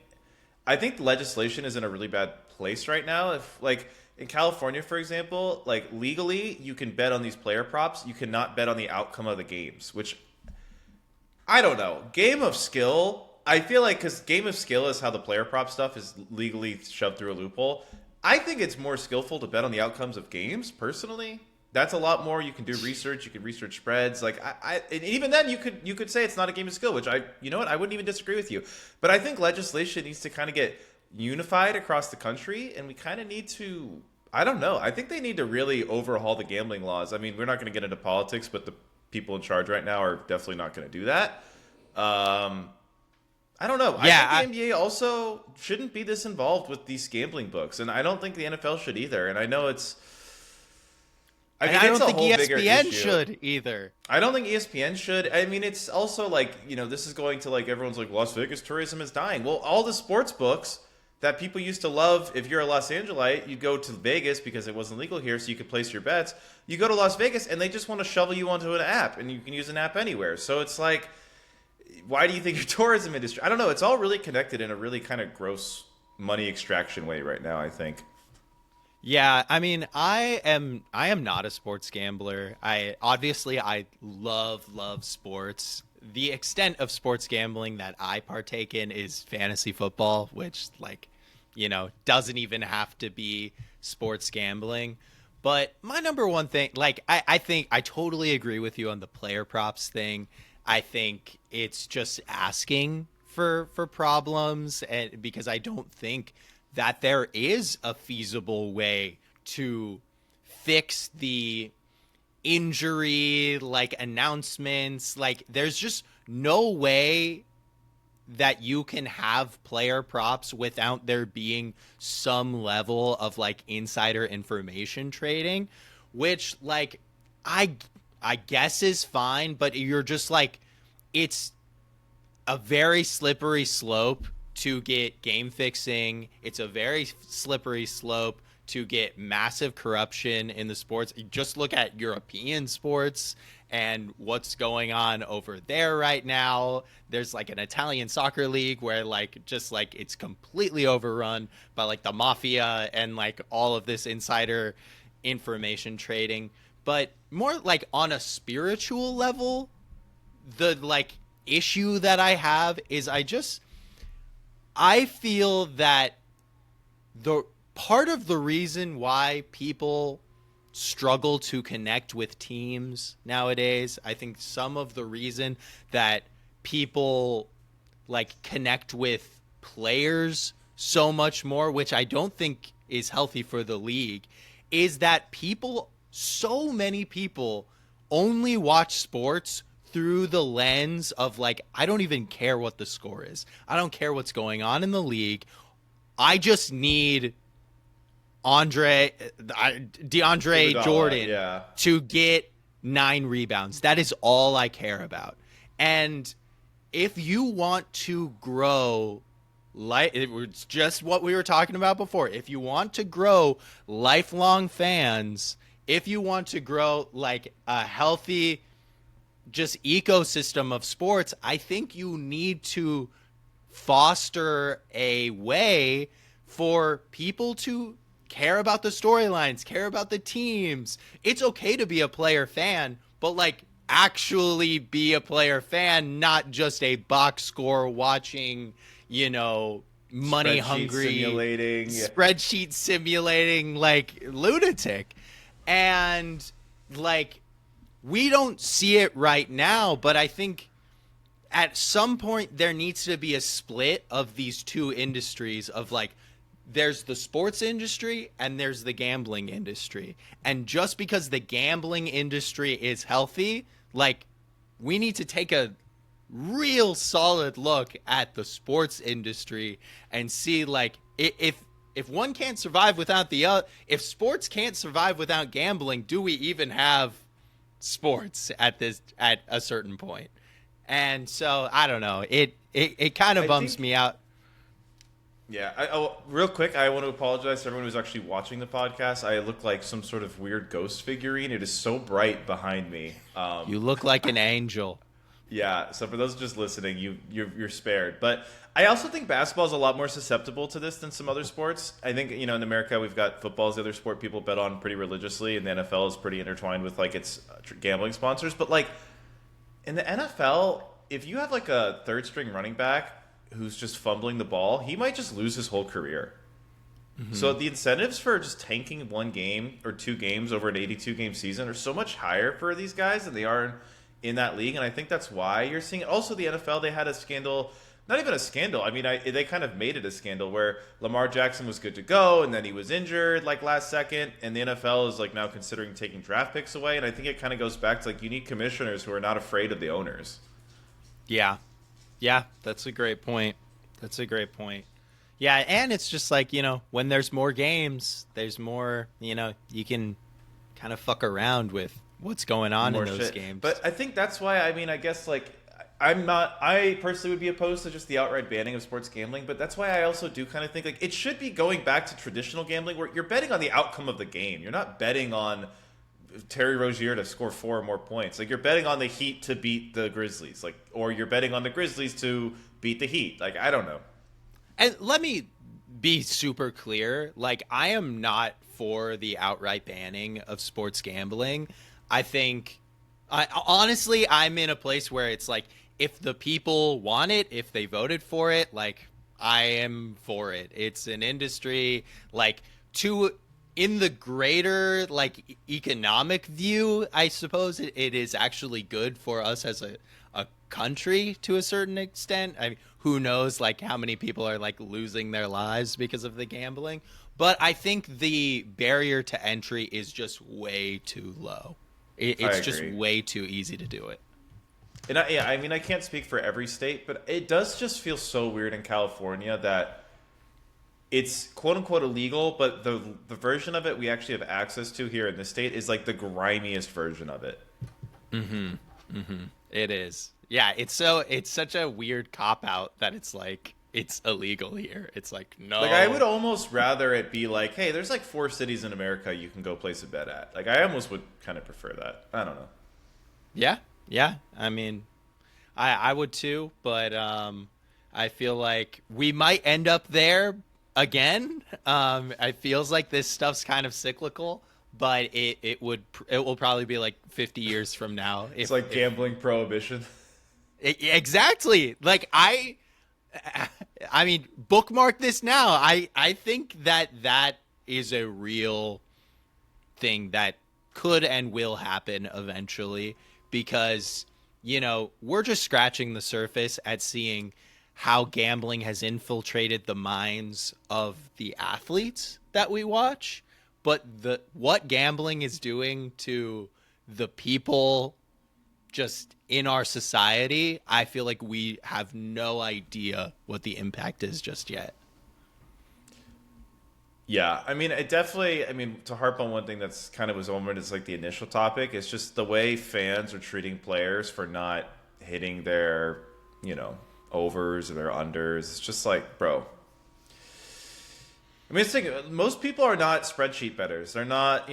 I think legislation is in a really bad place right now. If, like, in California, for example, like, legally you can bet on these player props. You cannot bet on the outcome of the games, which, I don't know. Game of skill, I feel like, because game of skill is how the player prop stuff is legally shoved through a loophole. I think it's more skillful to bet on the outcomes of games, personally. That's a lot more. You can do research. You can research spreads. Like, and even then, you could say it's not a game of skill, which you know what, I wouldn't even disagree with you. But I think legislation needs to kind of get unified across the country, and we kind of need to, I don't know. I think they need to really overhaul the gambling laws. I mean, we're not going to get into politics, but the people in charge right now are definitely not going to do that. I don't know. Yeah, I think the NBA also shouldn't be this involved with these gambling books, and I don't think the NFL should either. And I know it's. I don't think ESPN should either. I don't think ESPN should. I mean, it's also like, you know, this is going to, like, everyone's like, Las Vegas tourism is dying. Well, all the sports books that people used to love, if you're a Los Angelite, you go to Vegas because it wasn't legal here, so you could place your bets. You go to Las Vegas, and they just want to shovel you onto an app, and you can use an app anywhere. So it's like, why do you think your tourism industry? I don't know. It's all really connected in a really kind of gross money extraction way right now, I think. Yeah, I mean, I am not a sports gambler. I love sports. The extent of sports gambling that I partake in is fantasy football, which, like, you know, doesn't even have to be sports gambling. But my number one thing, like, I think I totally agree with you on the player props thing. I think it's just asking for problems, and because I don't think that there is a feasible way to fix the injury, like, announcements. Like, there's just no way that you can have player props without there being some level of, like, insider information trading, which, like, I guess is fine, but you're just like, it's a very slippery slope to get game fixing. It's a very slippery slope to get massive corruption in the sports. Just look at European sports and what's going on over there right now. There's like an Italian soccer league where, like, just like it's completely overrun by, like, the mafia and, like, all of this insider information trading. But more like on a spiritual level, the, like, issue that I have is I feel that the part of the reason why people struggle to connect with teams nowadays, I think some of the reason that people, like, connect with players so much more, which I don't think is healthy for the league, is that so many people only watch sports through the lens of like, I don't even care what the score is. I don't care what's going on in the league. I just need DeAndre Iguodala, Jordan to get 9 rebounds. That is all I care about. And if you want to grow, like it was just what we were talking about before, if you want to grow lifelong fans, if you want to grow like a healthy just ecosystem of sports, I think you need to foster a way for people to care about the storylines, care about the teams. It's okay to be a player fan, but like actually be a player fan, not just a box score watching, money hungry spreadsheet simulating like lunatic. And like, we don't see it right now, but I think at some point there needs to be a split of these two industries of like, there's the sports industry and there's the gambling industry. And just because the gambling industry is healthy, like, we need to take a real solid look at the sports industry and see like, if one can't survive without the other, if sports can't survive without gambling, do we even have sports at a certain point? And so I don't know, it kind of bums me out. Yeah, real quick, I want to apologize to everyone who's actually watching the podcast. I look like some sort of weird ghost figurine. It is so bright behind me. You look like an angel. Yeah, so for those just listening, you're spared. But I also think basketball is a lot more susceptible to this than some other sports. I think, in America, we've got football as the other sport people bet on pretty religiously, and the NFL is pretty intertwined with like its gambling sponsors. But like in the NFL, if you have like a third string running back who's just fumbling the ball, he might just lose his whole career. Mm-hmm. So the incentives for just tanking one game or 2 games over an 82-game season are so much higher for these guys than they are in that league. And I think that's why you're seeing also the NFL, they had a scandal, not even a scandal. I mean, they kind of made it a scandal where Lamar Jackson was good to go and then he was injured like last second. And the NFL is like now considering taking draft picks away. And I think it kind of goes back to like, you need commissioners who are not afraid of the owners. Yeah. Yeah, that's a great point. Yeah, and it's just like, when there's more games, there's more, you can kind of fuck around with what's going on in those games. But I think that's why, I guess, like, I personally would be opposed to just the outright banning of sports gambling, but that's why I also do kind of think, like, it should be going back to traditional gambling where you're betting on the outcome of the game. You're not betting on Terry Rozier to score 4 or more points. Like, you're betting on the Heat to beat the Grizzlies, like, or you're betting on the Grizzlies to beat the Heat. Like, I don't know. And let me be super clear. Like, I am not for the outright banning of sports gambling. I think, honestly, I'm in a place where it's like, if the people want it, if they voted for it, like, I am for it. It's an industry, like, in the greater like economic view, I suppose it is actually good for us as a country to a certain extent. I mean, who knows like how many people are like losing their lives because of the gambling. But I think the barrier to entry is just way too low. It's just way too easy to do it. And I can't speak for every state, but it does just feel so weird in California that it's quote-unquote illegal, but the version of it we actually have access to here in the state is like the grimiest version of it. It is. Yeah, it's such a weird cop-out that it's like, it's illegal here. It's like, no. Like, I would almost rather it be like, hey, there's like 4 cities in America you can go place a bet at. Like, I almost would kind of prefer that. I don't know. Yeah. I mean, I would too, but I feel like we might end up there again. It feels like this stuff's kind of cyclical, but it will probably be like 50 years from now. It's like gambling prohibition. Exactly. Like I mean, bookmark this now. I think that is a real thing that could and will happen eventually, because we're just scratching the surface at seeing how gambling has infiltrated the minds of the athletes that we watch. but what gambling is doing to the people just in our society, I feel like we have no idea what the impact is just yet. Yeah, I mean, to harp on one thing that's kind of was almost like the initial topic, is just the way fans are treating players for not hitting their, overs or their unders. It's just like, bro. I mean, most people are not spreadsheet bettors. They're not,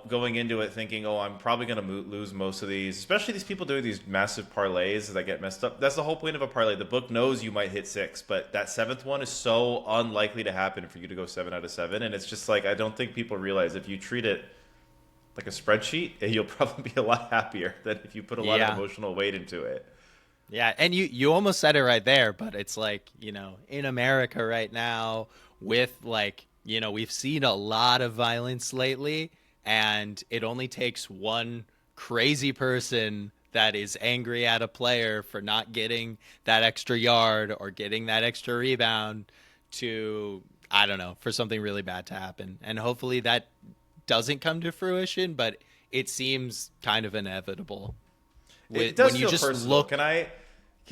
going into it thinking, oh, I'm probably going to lose most of these, especially these people doing these massive parlays that get messed up. That's the whole point of a parlay. The book knows you might hit 6, but that 7th one is so unlikely to happen for you to go 7 out of 7. And it's just like, I don't think people realize if you treat it like a spreadsheet, you'll probably be a lot happier than if you put a lot of emotional weight into it. Yeah, and you almost said it right there, but it's like, in America right now, with we've seen a lot of violence lately, and it only takes one crazy person that is angry at a player for not getting that extra yard or getting that extra rebound to, I don't know, for something really bad to happen. And hopefully that doesn't come to fruition, but it seems kind of inevitable. It does feel personal. Can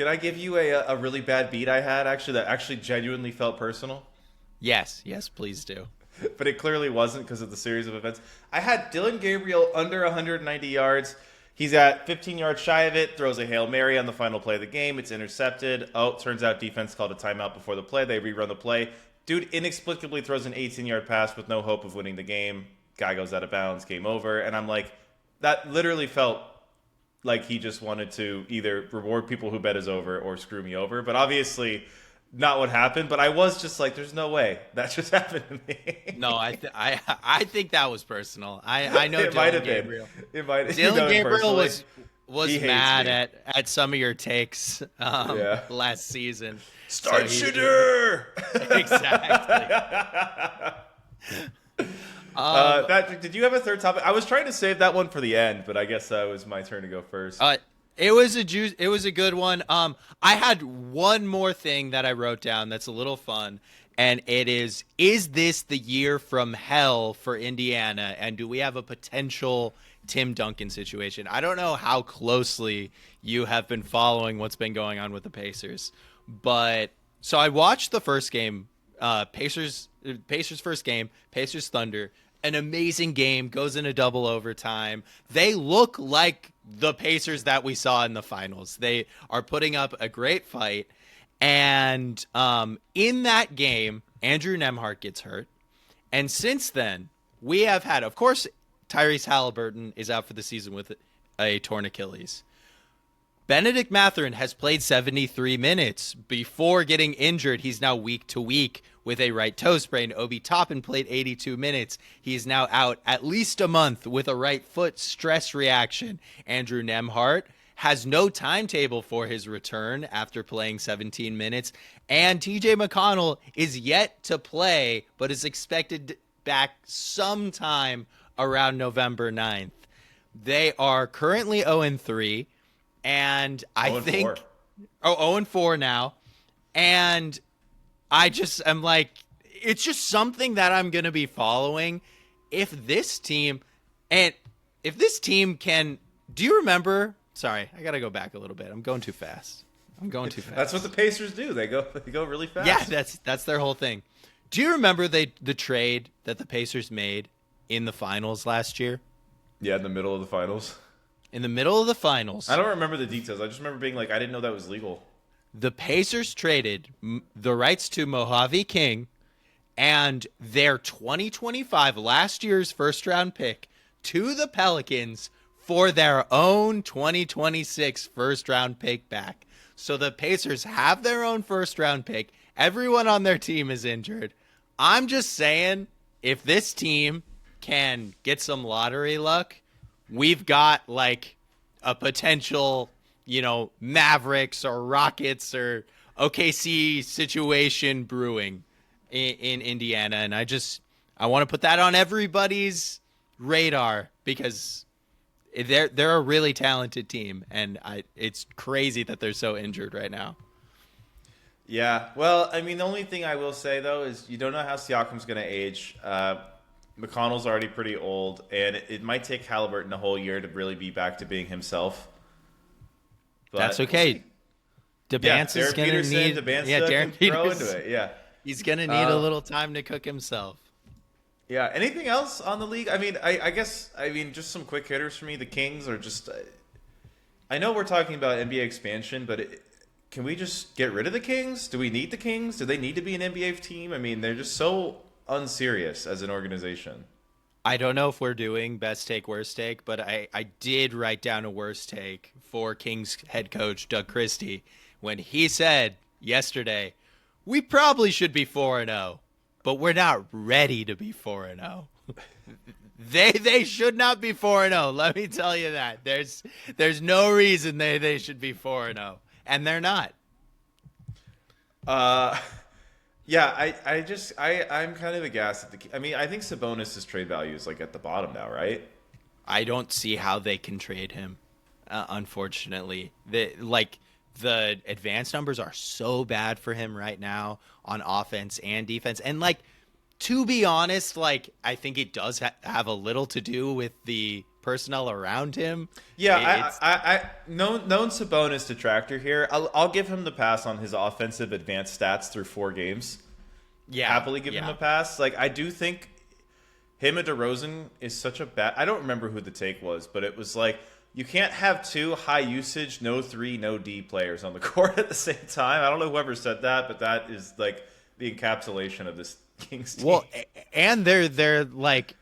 I give you a really bad beat I had that actually genuinely felt personal? Yes, please do. But it clearly wasn't because of the series of events. I had Dylan Gabriel under 190 yards. He's at 15 yards shy of it, throws a Hail Mary on the final play of the game. It's intercepted. Oh, turns out defense called a timeout before the play. They rerun the play. Dude inexplicably throws an 18-yard pass with no hope of winning the game. Guy goes out of bounds. Game over. And I'm like, that literally felt like he just wanted to either reward people who bet is over or screw me over. But obviously not what happened. But I was just like, there's no way that just happened to me. No, I think that was personal. I know it Dylan Gabriel. It might. Dylan Gabriel was mad at some of your takes last season. Shooter. Exactly. Patrick, did you have a third topic? I was trying to save that one for the end, but I guess it was my turn to go first. It was a good one. I had one more thing that I wrote down that's a little fun, and it is this the year from hell for Indiana, and do we have a potential Tim Duncan situation? I don't know how closely you have been following what's been going on with the Pacers, but so I watched the first game, Pacers first game, Pacers Thunder. An amazing game, goes into double overtime. They look like the Pacers that we saw in the finals. They are putting up a great fight. And in that game, Andrew Nembhard gets hurt. And since then, we have had, of course, Tyrese Halliburton is out for the season with a torn Achilles. Benedict Mathurin has played 73 minutes. Before getting injured, he's now week to week with a right toe sprain. Obi Toppin played 82 minutes. He is now out at least a month with a right foot stress reaction. Andrew Nembhard has no timetable for his return after playing 17 minutes. And TJ McConnell is yet to play, but is expected back sometime around November 9th. They are currently 0-3. And I think 0-4 now. And I'm like, it's just something that I'm going to be following. If this team can, do you remember? Sorry, I got to go back a little bit. I'm going too fast. That's what the Pacers do. They go really fast. Yeah, that's their whole thing. Do you remember the trade that the Pacers made in the finals last year? Yeah, in the middle of the finals. In the middle of the finals. I don't remember the details. I just remember being like, I didn't know that was legal. The Pacers traded the rights to Mojave King and their 2025 last year's first round pick to the Pelicans for their own 2026 first round pick back. So the Pacers have their own first round pick. Everyone on their team is injured. I'm just saying, if this team can get some lottery luck, we've got like a potential, Mavericks or Rockets or OKC situation brewing in Indiana. And I want to put that on everybody's radar because they're a really talented team. And it's crazy that they're so injured right now. Yeah. Well, I mean, the only thing I will say, though, is you don't know how Siakam's going to age. McConnell's already pretty old, and it might take Halliburton a whole year to really be back to being himself. But That's okay. Debance is going to need. Darren Peterson grow into it. Yeah, he's going to need a little time to cook himself. Yeah. Anything else on the league? I mean, I guess just some quick hitters for me. The Kings are just. I know we're talking about NBA expansion, but can we just get rid of the Kings? Do we need the Kings? Do they need to be an NBA team? I mean, they're just so unserious as an organization. I don't know if we're doing best take, worst take, but I did write down a worst take for Kings head coach Doug Christie when he said yesterday, we probably should be 4-0, but we're not ready to be 4-0. They should not be 4-0. Let me tell you that. There's no reason they should be 4-0, and they're not. Yeah, I'm kind of aghast at I think Sabonis' trade value is like at the bottom now, right? I don't see how they can trade him. Unfortunately, the advanced numbers are so bad for him right now on offense and defense, and to be honest, I think it does have a little to do with the personnel around him. Yeah, I known Sabonis detractor here. I'll give him the pass on his offensive advanced stats through 4 games. Yeah, happily give him a pass. I do think him and DeRozan is such a bad. I don't remember who the take was, but it was you can't have 2 high usage, no 3, no D players on the court at the same time. I don't know whoever said that, but that is the encapsulation of this Kings team. Well, and they're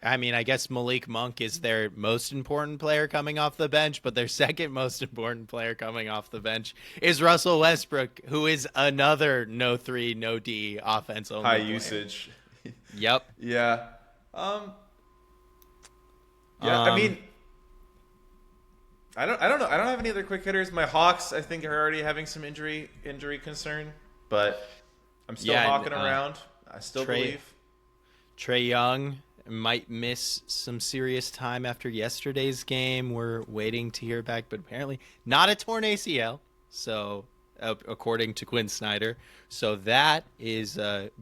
I guess Malik Monk is their most important player coming off the bench, but their second most important player coming off the bench is Russell Westbrook, who is another no 3, no D offense only high player. Usage. Yep. Yeah. I mean, I don't know. I don't have any other quick hitters. My Hawks, I think, are already having some injury concern, but I'm still hawking around. I still believe. Trae Young might miss some serious time after yesterday's game. We're waiting to hear back, but apparently not a torn ACL. So, according to Quinn Snyder, so that is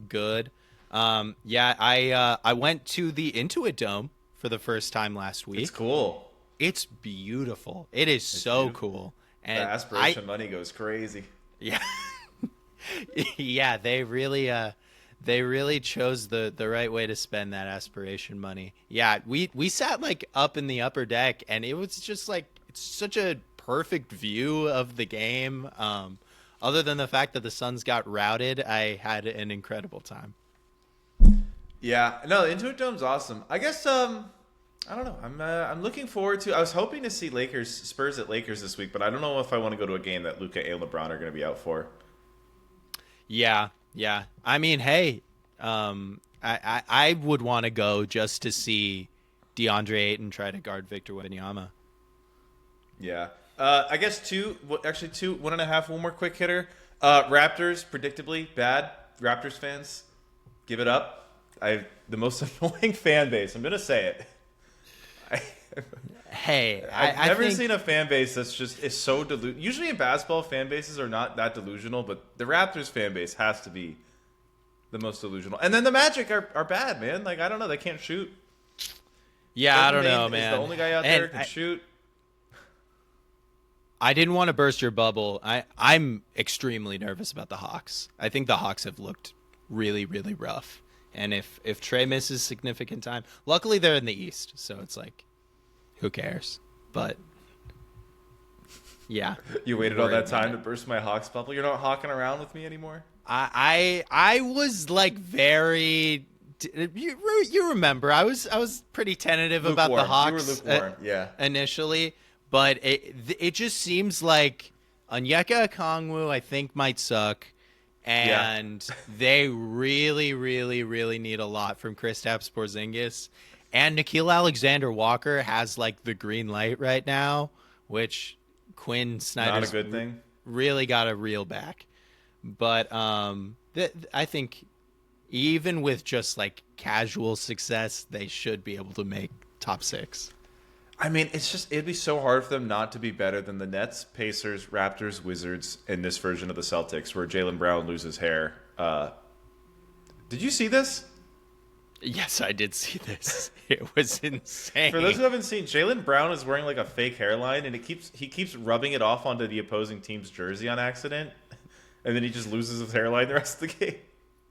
good. I went to the Intuit Dome for the first time last week. It's cool. It's beautiful. It's so beautiful. Cool. And the aspiration money goes crazy. Yeah. Yeah, they really chose the right way to spend that aspiration money. Yeah, we sat up in the upper deck, and it was just it's such a perfect view of the game. Other than the fact that the Suns got routed, I had an incredible time. Yeah, no, Intuit Dome's awesome. I guess I don't know. I'm looking forward to. I was hoping to see Spurs at Lakers this week, but I don't know if I want to go to a game that Luka and LeBron are going to be out for. Yeah. I mean, hey, I would want to go just to see DeAndre Ayton try to guard Victor Wembanyama. Yeah. I guess 1.5. One more quick hitter. Raptors, predictably bad. Raptors fans, give it up. The most annoying fan base. I'm gonna say it. I've never seen a fan base is so delusional. Usually in basketball, fan bases are not that delusional, but the Raptors fan base has to be the most delusional. And then the Magic are bad, man. I don't know. They can't shoot. Yeah, I don't know, man. The only guy out there who can shoot. I didn't want to burst your bubble. I'm extremely nervous about the Hawks. I think the Hawks have looked really, really rough. And if Trae misses significant time, luckily they're in the East, so it's who cares? But yeah, you waited all that time to burst my Hawks bubble. You're not hawking around with me anymore. I was very. You remember I was pretty tentative about the Hawks. You were lukewarm, yeah. Initially, but it just seems like Onyeka Okongwu I think might suck. And they really, really, really need a lot from Kristaps Porzingis. And Nickeil Alexander-Walker has the green light right now, which Quinn Snyder's not a good thing. Really got to reel back. But I think even with just casual success, they should be able to make top 6. I mean, it'd be so hard for them not to be better than the Nets, Pacers, Raptors, Wizards, and this version of the Celtics where Jaylen Brown loses hair. Did you see this? Yes, I did see this. It was insane. For those who haven't seen, Jaylen Brown is wearing like a fake hairline, and he keeps rubbing it off onto the opposing team's jersey on accident, and then he just loses his hairline the rest of the game.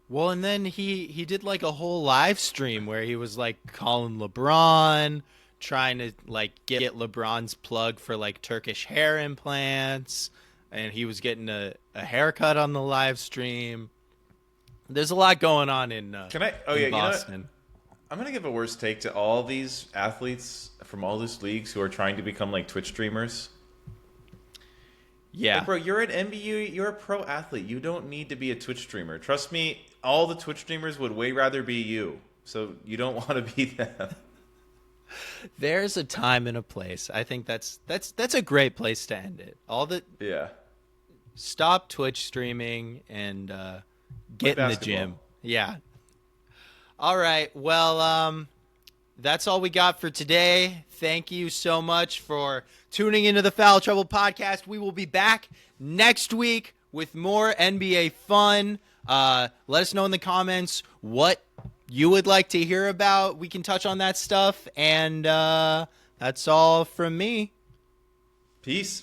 Well, and then he did like a whole live stream where he was like calling LeBron, trying to like get LeBron's plug for like Turkish hair implants, and he was getting a haircut on the live stream. There's a lot going on in Can I? Oh in yeah, Boston. you know what? I'm gonna give a worst take to all these athletes from all these leagues who are trying to become like Twitch streamers. Yeah. Like, bro, you're an NBA, you're a pro athlete. You don't need to be a Twitch streamer. Trust me, all the Twitch streamers would way rather be you. So you don't want to be them. There's a time and a place. I think that's a great place to end it. Yeah. Stop Twitch streaming and get in the gym. Yeah. All right. Well, that's all we got for today. Thank you so much for tuning into the Foul Trouble podcast. We will be back next week with more NBA fun. Let us know in the comments what you would like to hear about. We can touch on that stuff. And that's all from me. Peace.